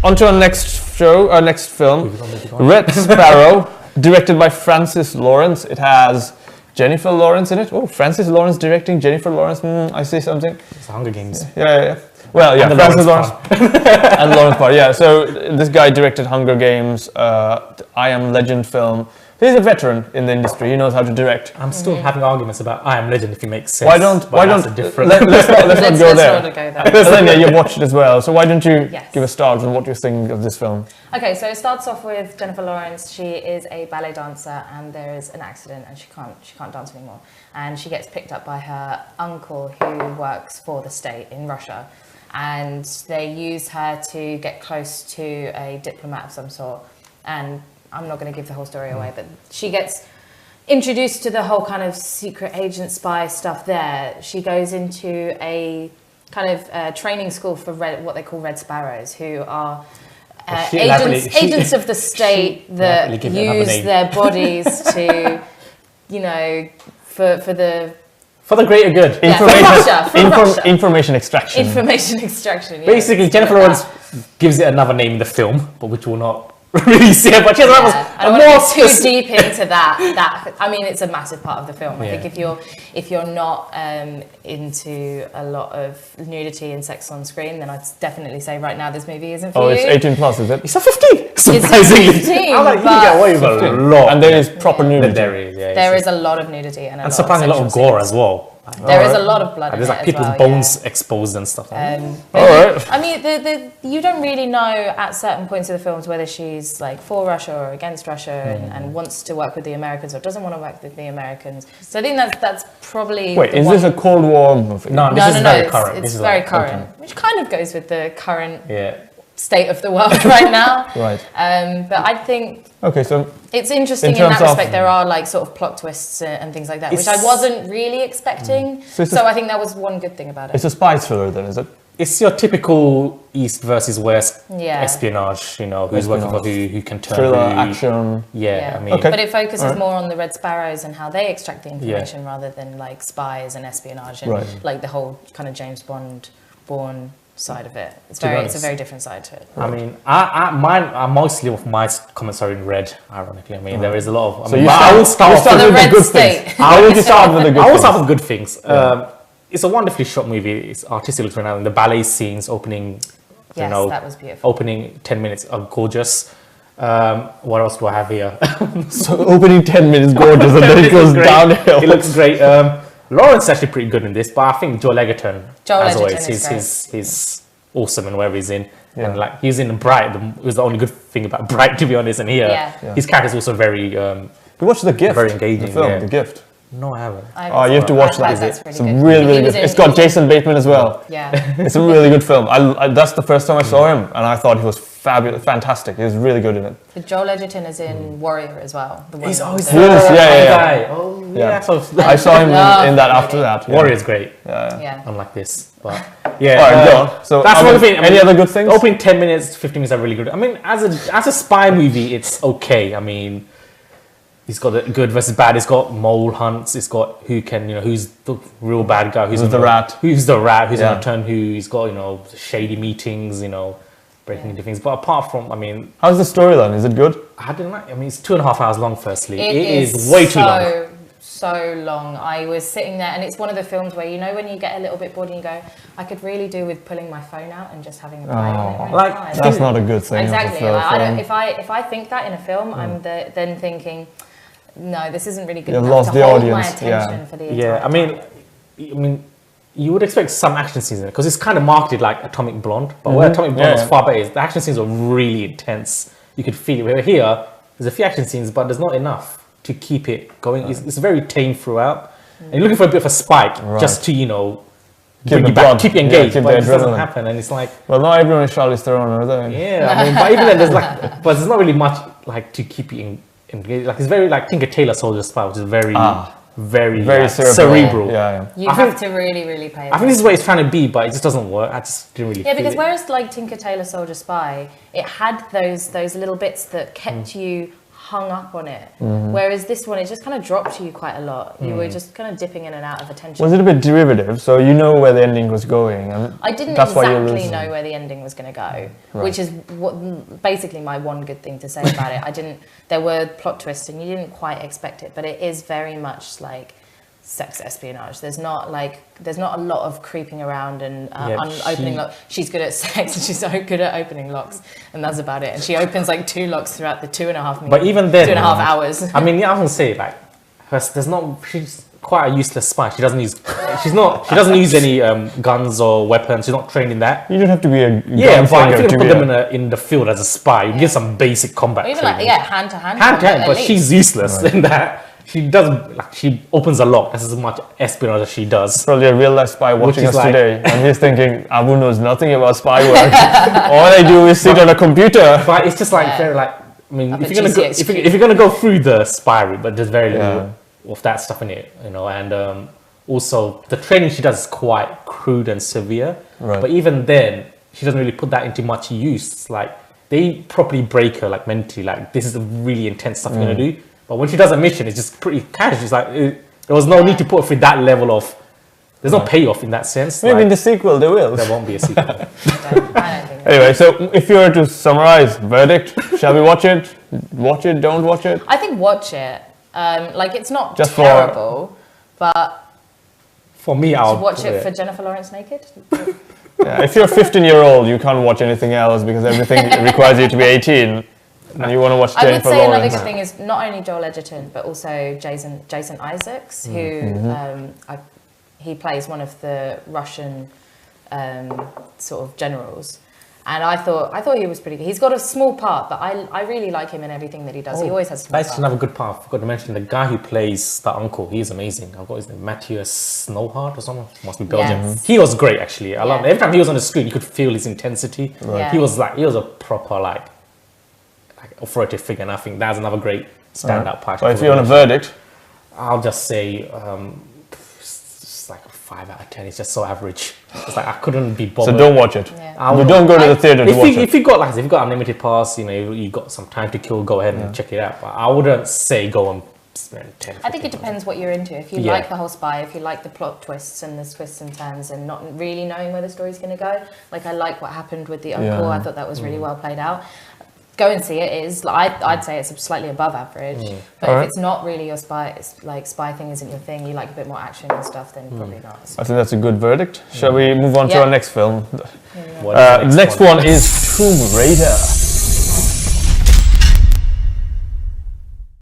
On to our next show, our next film, Red Sparrow, directed by Francis Lawrence. It has Jennifer Lawrence in it. Oh, Francis Lawrence directing, Jennifer Lawrence, I see something. It's Hunger Games. Yeah. Well, yeah, Francis Lawrence. And Lawrence Part, yeah. So this guy directed Hunger Games, I Am Legend film. He's a veteran in the industry. He knows how to direct. I'm still having arguments about I Am Legend if it makes sense. Why don't let's not go there. Elena, you watched it as well. So why don't you give a start on what you think of this film? Okay, so it starts off with Jennifer Lawrence. She is a ballet dancer, and there is an accident, and she can't dance anymore. And she gets picked up by her uncle, who works for the state in Russia, and they use her to get close to a diplomat of some sort. And I'm not going to give the whole story away, but she gets introduced to the whole kind of secret agent spy stuff there. She goes into a kind of training school for what they call Red Sparrows, who are agents of the state that use their bodies to, you know, for the greater good. Information extraction. Information extraction. Yeah, basically, Jennifer Lawrence gives it another name in the film, but which will not really see it, but I don't want to get too deep into that. I mean, it's a massive part of the film. I think if you're not into a lot of nudity and sex on screen, then I'd definitely say right now this movie isn't for you. Oh, it's 18 plus, is it? It's a 15. Surprisingly, it's 15, I'm like, you can get away with a lot, and there is proper nudity. There is a lot of nudity and surprisingly a lot of gore as well. There is a lot of blood. There's like people's bones exposed and stuff. Alright. I mean, you don't really know at certain points of the films whether she's like for Russia or against Russia and wants to work with the Americans or doesn't want to work with the Americans. So I think that's probably. Wait, is this a Cold War movie? No, this is very current. It's very current, which kind of goes with the current state of the world right now. Right. But I think. Okay, so it's interesting in that respect. There are like sort of plot twists and things like that, which I wasn't really expecting. So I think that was one good thing about it. It's a spy thriller, then, is it? It's your typical East versus West espionage. You know, who's working for who can turn thriller, action. I mean, but it focuses more on the Red Sparrows and how they extract the information rather than like spies and espionage and like the whole kind of James Bond Bourne side of it. It's a very different side to it. I mean, I mostly of my comments are in red. Ironically, I mean, there is a lot of. I will start with the good things. I will start with the good things. I will start with good things. It's a wonderfully shot movie. It's artistically turned out, and the ballet scenes opening. Yes, that was beautiful. Opening 10 minutes are gorgeous. What else do I have here? So opening 10 minutes gorgeous, and then it goes downhill. It looks great. Lawrence is actually pretty good in this, but I think Joel Edgerton, as always, he's awesome in wherever he's in. Yeah. And like he's in Bright, was the only good thing about Bright, to be honest. And here, his character is also very. You watched The Gift? Very engaging. The film, The Gift. No, I haven't. Oh, you have to watch that. It's really good. It's got Jason Bateman as well. Yeah. It's a really good film. That's the first time I saw him, and I thought he was fabulous, fantastic. He was really good in it. But Joel Edgerton is in Warrior as well. He's always yeah. Oh, yeah. I saw him in that after that. Warrior's great. Yeah. Unlike this, but All right, go on. So that's one thing. Any other good things? Opening 10 minutes, 15 minutes are really good. I mean, as a spy movie, it's okay. I mean, it's got the good versus bad. It's got mole hunts. It's got who's the real bad guy, who's the rat, who's going to turn who. He's got shady meetings, breaking into things. But apart from, I mean, how's the storyline? Is it good? I didn't like. I mean, it's 2.5 hours long. Firstly, it is way too long. So long. I was sitting there, and it's one of the films where when you get a little bit bored and you go, I could really do with pulling my phone out and just having a play on it. That's not a good thing. Exactly. If I think that in a film, I'm then thinking, no, this isn't really good. You've enough lost to the hold audience. my attention for the entire I mean, you would expect some action scenes in it because it's kind of marketed like Atomic Blonde, but where Atomic Blonde was far better is the action scenes are really intense. You could feel it. Where here, there's a few action scenes, but there's not enough to keep it going. Right. It's very tame throughout. And you're looking for a bit of a spike just to keep you engaged, but it doesn't happen. And it's like, well, not everyone is Charlize Theron, are they? Yeah, I mean, but even then, there's not really much to keep you engaged. Like it's very like Tinker Tailor Soldier Spy, which is very cerebral. Yeah. You have to really pay attention. I think this is what it's trying to be, but it just doesn't work. I just didn't really. Yeah, because whereas like Tinker Tailor Soldier Spy, it had those little bits that kept you hung up on it. Whereas this one, it just kind of dropped you quite a lot. You were just kind of dipping in and out of attention. Was it a bit derivative? So you know where the ending was going, and I didn't that's why exactly know where the ending was going to go, which is what basically my one good thing to say about it. I didn't. There were plot twists, and you didn't quite expect it, but it is very much like sex espionage. There's not a lot of creeping around and opening locks. She's good at sex and she's so good at opening locks, and that's about it. And she opens like 2 locks throughout the 2.5 minutes. But even then, 2.5 hours. I mean, I can say like, she's quite a useless spy. She doesn't use any guns or weapons. She's not trained in that. you don't have to be a But if you're gunfighter gonna to put be them in the field as a spy, you get some basic combat Or even training. like hand to hand. But she's useless in that. She doesn't, like, she opens a lock. That's as much espionage as she does. probably a real life spy watching is us like- today, and he's thinking, Abu knows nothing about spy work. All I do is sit on a computer. But it's just like very like. I mean, Up if at you're gonna go, GCHQ. if you're gonna go through the spy route, but there's very little of that stuff in it, you know. And also the training she does is quite crude and severe. Right. But even then, she doesn't really put that into much use. It's like they properly break her like mentally. Like, this is the really intense stuff you're gonna do. But when she does a mission, it's just pretty casual. It's like there was no need to put her through that level of. There's no payoff in that sense. Maybe like, in the sequel there will. there won't be a sequel. I don't think. Anyway, so if you were to summarize, verdict, shall we watch it? Watch it, don't watch it? I think watch it. Like, it's not Just for- terrible, but For me, I'll watch it for Jennifer Lawrence naked. Yeah, if you're a 15-year-old, you can't watch anything else because everything requires you to be 18. And you want to watch I would Jennifer say another Lawrence. good thing is not only Joel Edgerton, but also Jason Isaacs, who he plays one of the Russian sort of generals. And I thought he was pretty good. He's got a small part, but I really like him in everything that he does. He always has a small That's part. another good part. I forgot to mention the guy who plays the uncle. He's amazing. I've got his name, Matthias Snowhart or something. Must be Belgian. Yes. He was great, actually. I loved it. Every time he was on the screen, you could feel his intensity. Right. He was a proper like authoritative figure, and I think that's another great standout part. But if you're on a verdict, I'll just say it's just like a 5 out of 10. It's just so average. It's like I couldn't be bothered. so don't watch it. Yeah. You don't go to the theater to watch it. If you got unlimited pass, you know, you got some time to kill, go ahead and check it out. But I wouldn't say go and spend 10. I think it depends what you're into. If you Yeah. like the whole spy, if you like the plot twists and the twists and turns and not really knowing where the story's going to go, like I like what happened with the uncle. I thought that was really well played out. Go and see it. I'd say it's slightly above average. But Alright. if it's not really your spy, it's like spy thing isn't your thing, you like a bit more action and stuff, then probably not. I think that's a good verdict. Shall we move on to Yeah. our next film? What is the Next one is Tomb Raider.